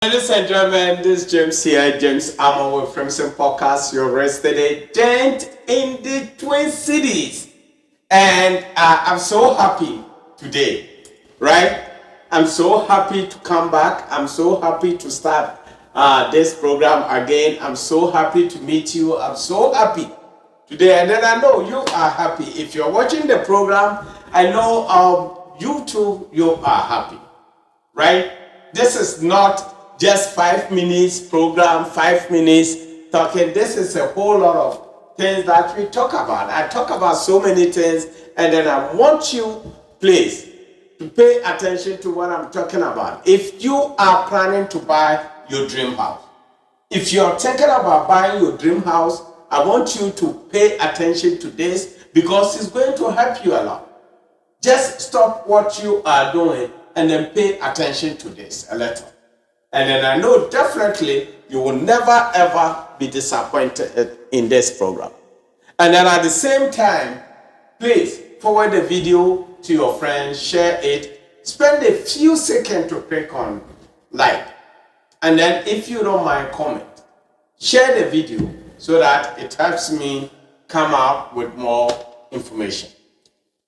Ladies and gentlemen, this is James here, James Amo with Fremson Podcast, your resident dent in the Twin Cities. And I'm so happy today, right? I'm so happy to come back. I'm so happy to start this program again. I'm so happy to meet you. I'm so happy today. And then I know you are happy. If you're watching the program, I know you too, you are happy, right? This is not just 5 minutes program, 5 minutes talking. This is a whole lot of things that we talk about. I talk about so many things, and then I want you, please, to pay attention to what I'm talking about. If you are planning to buy your dream house, if you're thinking about buying your dream house, I want you to pay attention to this because it's going to help you a lot. Just stop what you are doing and then pay attention to this a little. And then I know definitely you will never ever be disappointed in this program. And then at the same time, please forward the video to your friends, share it, spend a few seconds to click on like. And then if you don't mind, comment. Share the video so that it helps me come out with more information.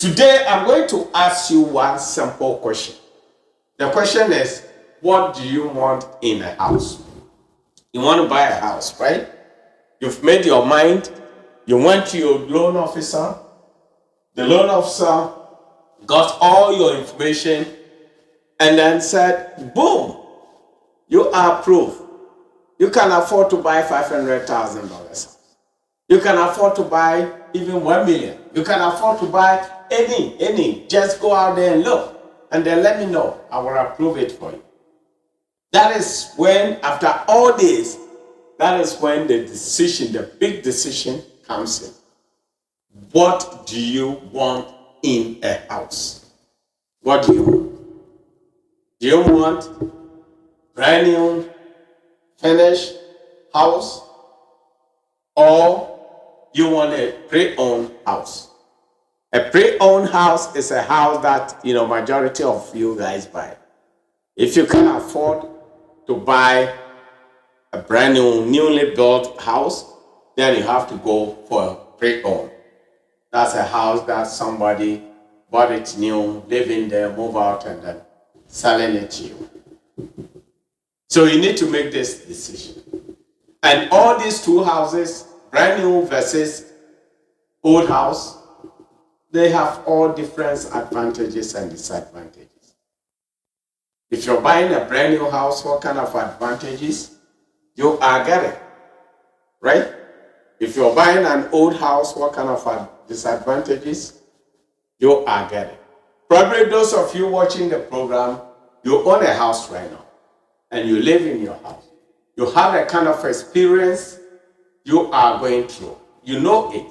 Today, I'm going to ask you one simple question. The question is, what do you want in a house? You want to buy a house, right? You've made your mind. You went to your loan officer. The loan officer got all your information and then said, boom, you are approved. You can afford to buy $500,000. You can afford to buy even $1 million. You can afford to buy any. Just go out there and look. And then let me know. I will approve it for you. That is when, after all this, that is when the decision, the big decision comes in. What do you want in a house? What do you want? Do you want brand new, finished house? Or you want a pre-owned house? A pre-owned house is a house that, majority of you guys buy. If you can afford to buy a brand new, newly built house, then you have to go for a pre-owned. That's a house that somebody bought it new, live in there, move out, and then selling it to you. So you need to make this decision. And all these two houses, brand new versus old house, they have all different advantages and disadvantages. If you're buying a brand new house, what kind of advantages? You are getting, right? If you're buying an old house, what kind of disadvantages? You are getting. Probably those of you watching the program, you own a house right now, and you live in your house. You have a kind of experience you are going through. You know it.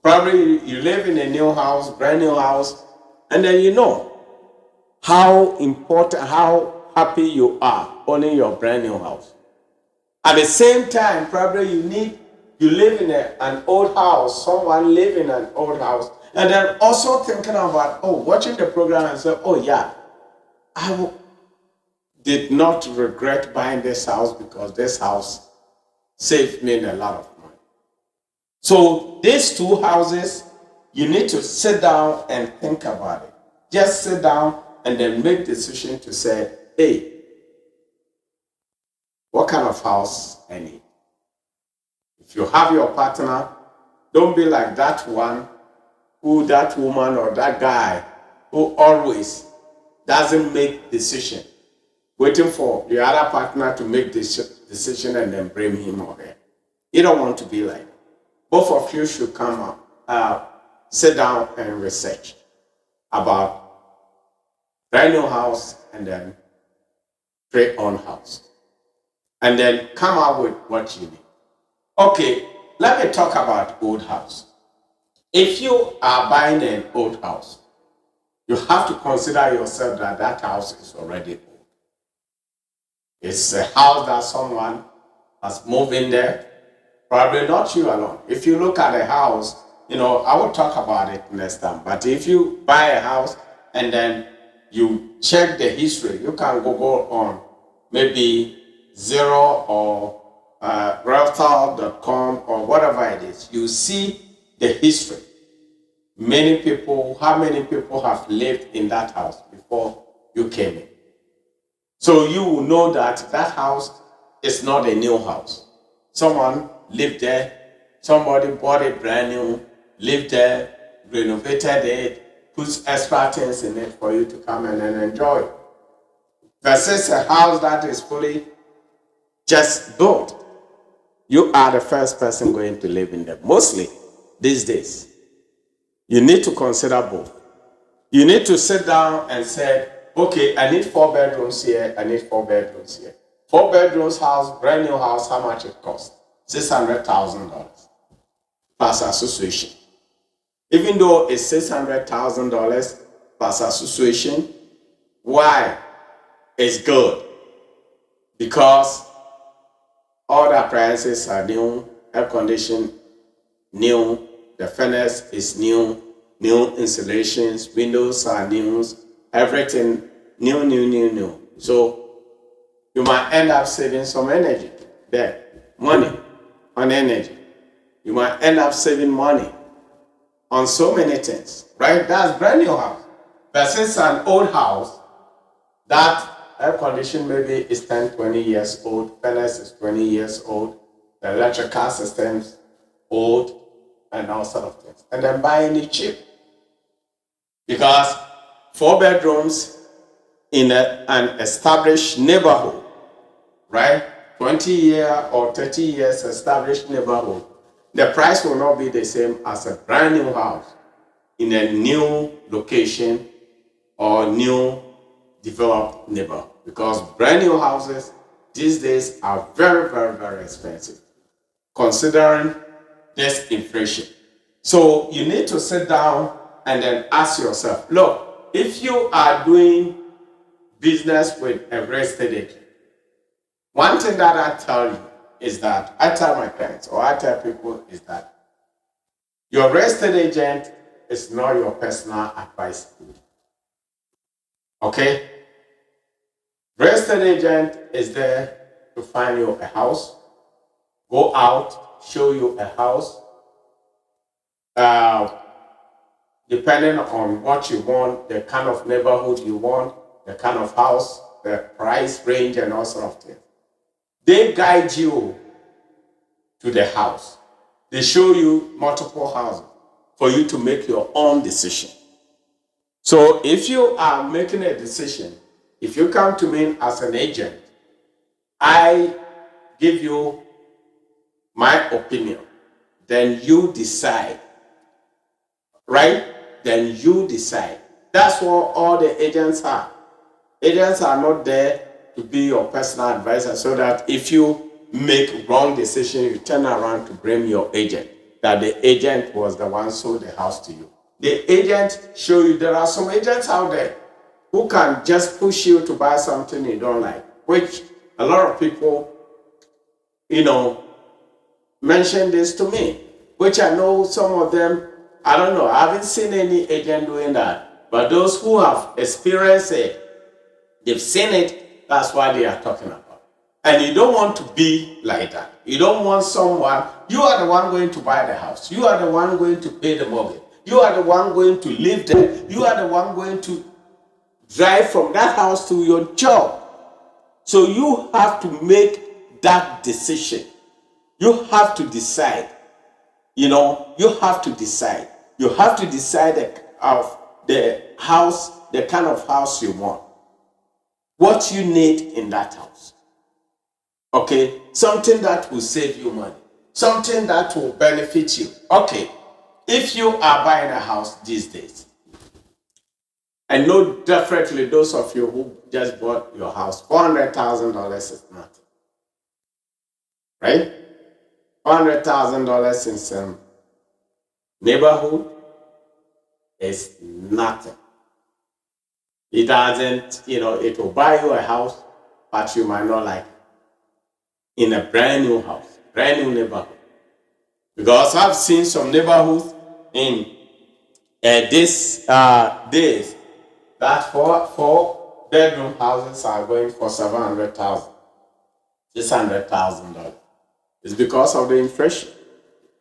Probably you live in a new house, brand new house, and then you know how important, how happy you are owning your brand new house. At the same time, probably you live in an old house, someone live in an old house, and then also thinking about, watching the program and say, I did not regret buying this house because this house saved me a lot of money. So these two houses, you need to sit down and think about it. Just sit down and then make decision to say, hey, what kind of house I need? If you have your partner, don't be like that one that woman or that guy who always doesn't make decision, waiting for the other partner to make this decision and then bring him or her. You don't want to be like that. Both of you should come up, sit down and research about brand new house and then pre-owned house. And then come up with what you need. Okay, let me talk about old house. If you are buying an old house, you have to consider yourself that house is already old. It's a house that someone has moved in there. Probably not you alone. If you look at a house, I will talk about it next time. But if you buy a house and then you check the history, you can go on maybe Zero or Realtor.com or whatever it is, you see the history. How many people have lived in that house before you came in? So you will know that that house is not a new house. Someone lived there, somebody bought it brand new, lived there, renovated it, puts extra things in it for you to come in and enjoy. Versus a house that is fully just built. You are the first person going to live in them. Mostly these days. You need to consider both. You need to sit down and say, okay, I need 4 bedrooms here, I need 4 bedrooms here. 4 bedrooms house, brand new house, how much it costs? $600,000 plus association. Even though it's $600,000 plus association, why? It's good. Because all the appliances are new, air conditioning new, the furnace is new installations, windows are new, everything new. So you might end up saving some energy there, money on energy. You might end up saving money on so many things, right? That's brand new house. Versus an old house that air condition maybe is 10, 20 years old, furnace is 20 years old, the electrical systems old, and all sort of things. And then buying it cheap. Because 4 bedrooms in an established neighborhood, right? 20-year or 30 years established neighborhood, the price will not be the same as a brand new house in a new location or new developed neighborhood. Because brand new houses these days are very, very, very expensive, considering this inflation. So you need to sit down and then ask yourself, look, if you are doing business with a real estate agent, one thing that I tell you is that, I tell my clients or I tell people is that your real estate agent is not your personal advisor. Okay? Real estate agent is there to find you a house, go out, show you a house, depending on what you want, the kind of neighborhood you want, the kind of house, the price range, and all sorts of things. They guide you to the house. They show you multiple houses for you to make your own decision. So if you are making a decision, if you come to me as an agent, I give you my opinion. Then you decide. Right? Then you decide. That's what all the agents are. Agents are not there to be your personal advisor so that if you make wrong decision, you turn around to blame your agent, that the agent was the one sold the house to you. The agent show you. There are some agents out there who can just push you to buy something you don't like, which a lot of people, mention this to me, which I know some of them, I don't know, I haven't seen any agent doing that. But those who have experienced it, they've seen it, that's why they are talking about. And you don't want to be like that. You don't want someone, you are the one going to buy the house. You are the one going to pay the mortgage. You are the one going to live there. You are the one going to drive from that house to your job. So you have to make that decision. You have to decide. You have to decide. You have to decide the house, the kind of house you want. What you need in that house. Okay? Something that will save you money. Something that will benefit you. Okay. If you are buying a house these days, I know definitely those of you who just bought your house, $400,000 is nothing. Right? $400,000 in some neighborhood is nothing. It doesn't, it will buy you a house, but you might not like it. In a brand new house, brand new neighborhood. Because I've seen some neighborhoods in these days that for bedroom houses are going for 700,000, $600,000. It's because of the inflation.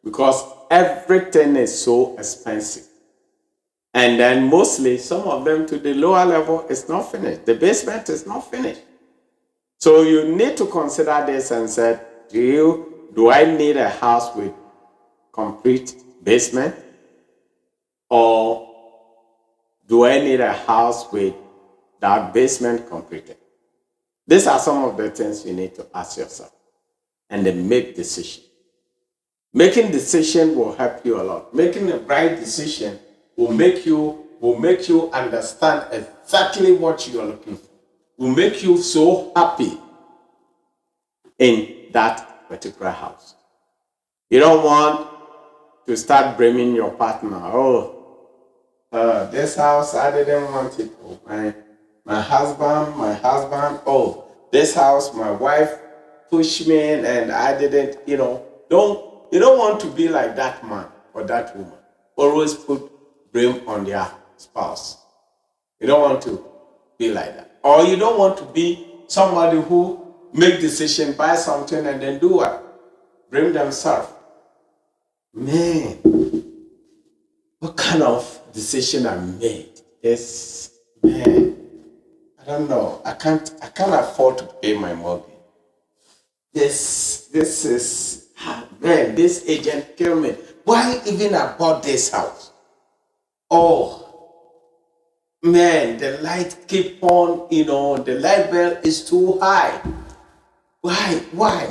Because everything is so expensive. And then mostly some of them to the lower level is not finished. The basement is not finished. So you need to consider this and say, do I need a house with complete basement? Or do I need a house with that basement completed? These are some of the things you need to ask yourself and then make decision. Making decision will help you a lot. Making the right decision will make you understand exactly what you are looking for. Will make you so happy in that particular house. You don't want to start blaming your partner. This house, I didn't want it. Oh, my husband, oh, this house, my wife pushed me in and I didn't, you don't want to be like that man or that woman. Always put blame on their spouse. You don't want to be like that. Or you don't want to be somebody who make decision, buy something and then do what? Blame themselves. Man, what kind of decision I made? Yes, man. I don't know. I can't afford to pay my mortgage. This is man, this agent killed me. Why even I bought this house? Oh man, the light keep on, the light bill is too high. Why?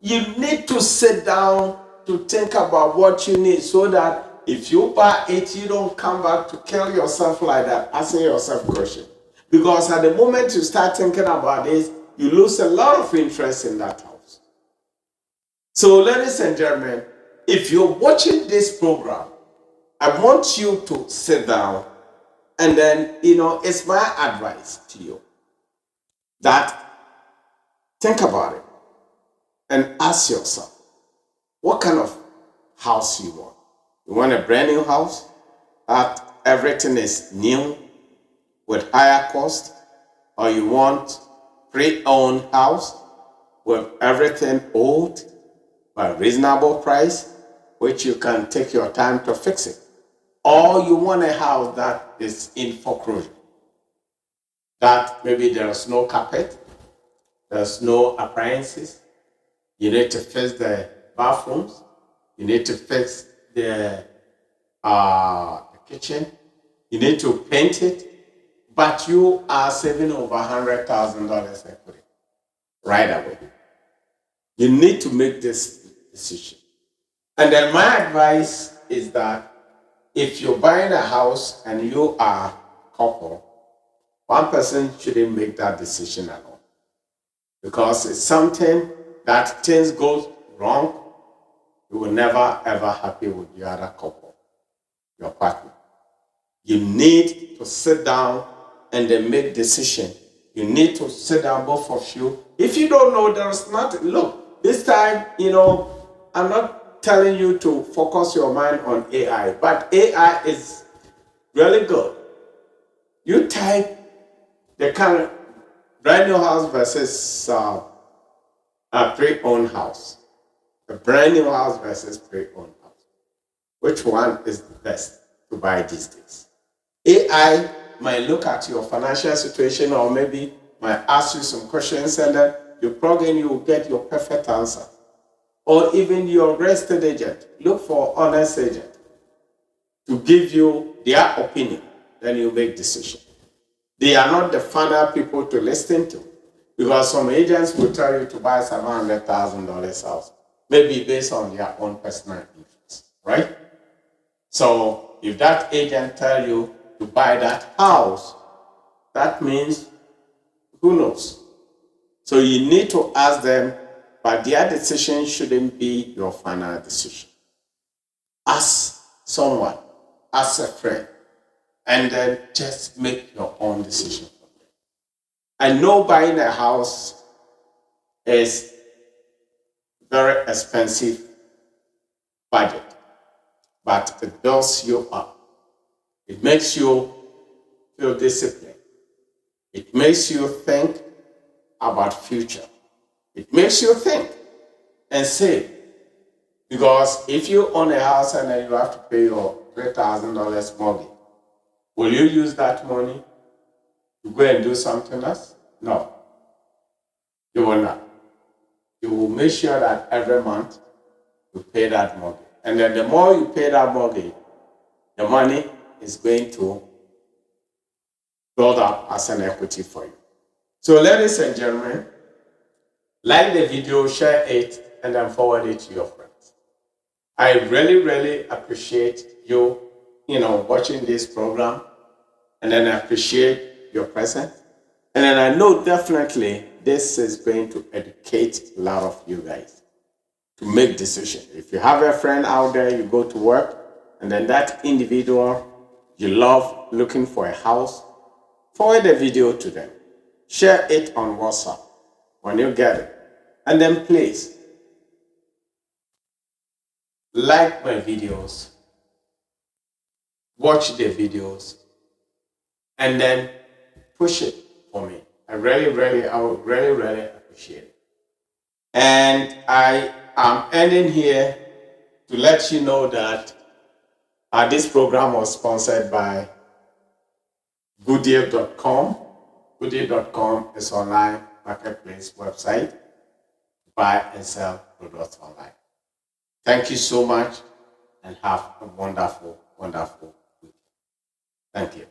You need to sit down to think about what you need so that if you buy it, you don't come back to kill yourself like that, asking yourself question. Because at the moment you start thinking about this, you lose a lot of interest in that house. So, ladies and gentlemen, if you're watching this program, I want you to sit down and then, it's my advice to you that think about it and ask yourself, what kind of house you want? You want a brand new house that everything is new with higher cost, or you want pre-owned house with everything old but reasonable price, which you can take your time to fix it, or you want a house that is in foreclosure, that maybe there's no carpet, there's no appliances, you need to fix the bathrooms, you need to fix the kitchen, you need to paint it, but you are saving over $100,000 equity right away. You need to make this decision. And then my advice is that if you're buying a house and you are a couple, one person shouldn't make that decision at all. Because it's something that things go wrong, you will never ever happy with the other couple, your partner. You need to sit down and then make decision. You need to sit down, both of you. If you don't know, there's nothing. Look, this time, I'm not telling you to focus your mind on AI, but AI is really good. You type the current brand new house versus a pre-owned house. A brand new house versus pre-owned house. Which one is the best to buy these days? AI might look at your financial situation or maybe might ask you some questions and then you plug in, you will get your perfect answer. Or even your real estate agent. Look for honest agent to give you their opinion. Then you make decision. They are not the final people to listen to. Because some agents will tell you to buy $700,000 house. Maybe based on their own personal interest. Right? So if that agent tell you to buy that house, that means who knows? So you need to ask them, but their decision shouldn't be your final decision. Ask someone, ask a friend, and then just make your own decision. I know buying a house is very expensive budget, but it builds you up. It makes you feel disciplined. It makes you think about future. It makes you think and save. Because if you own a house and then you have to pay your $3,000 mortgage, will you use that money to go and do something else? No, you will not. You will make sure that every month you pay that mortgage. And then the more you pay that mortgage, the money is going to build up as an equity for you. So ladies and gentlemen, like the video, share it, and then forward it to your friends. I really, really appreciate you, watching this program, and then I appreciate your presence. And then I know definitely this is going to educate a lot of you guys to make decisions. If you have a friend out there, you go to work, and then that individual you love looking for a house, forward the video to them. Share it on WhatsApp when you get it. And then please, like my videos, watch the videos, and then push it for me. I would really, really appreciate it. And I am ending here to let you know that this program was sponsored by gooddeal.com. Gooddeal.com is an online marketplace website to buy and sell products online. Thank you so much and have a wonderful, wonderful week. Thank you.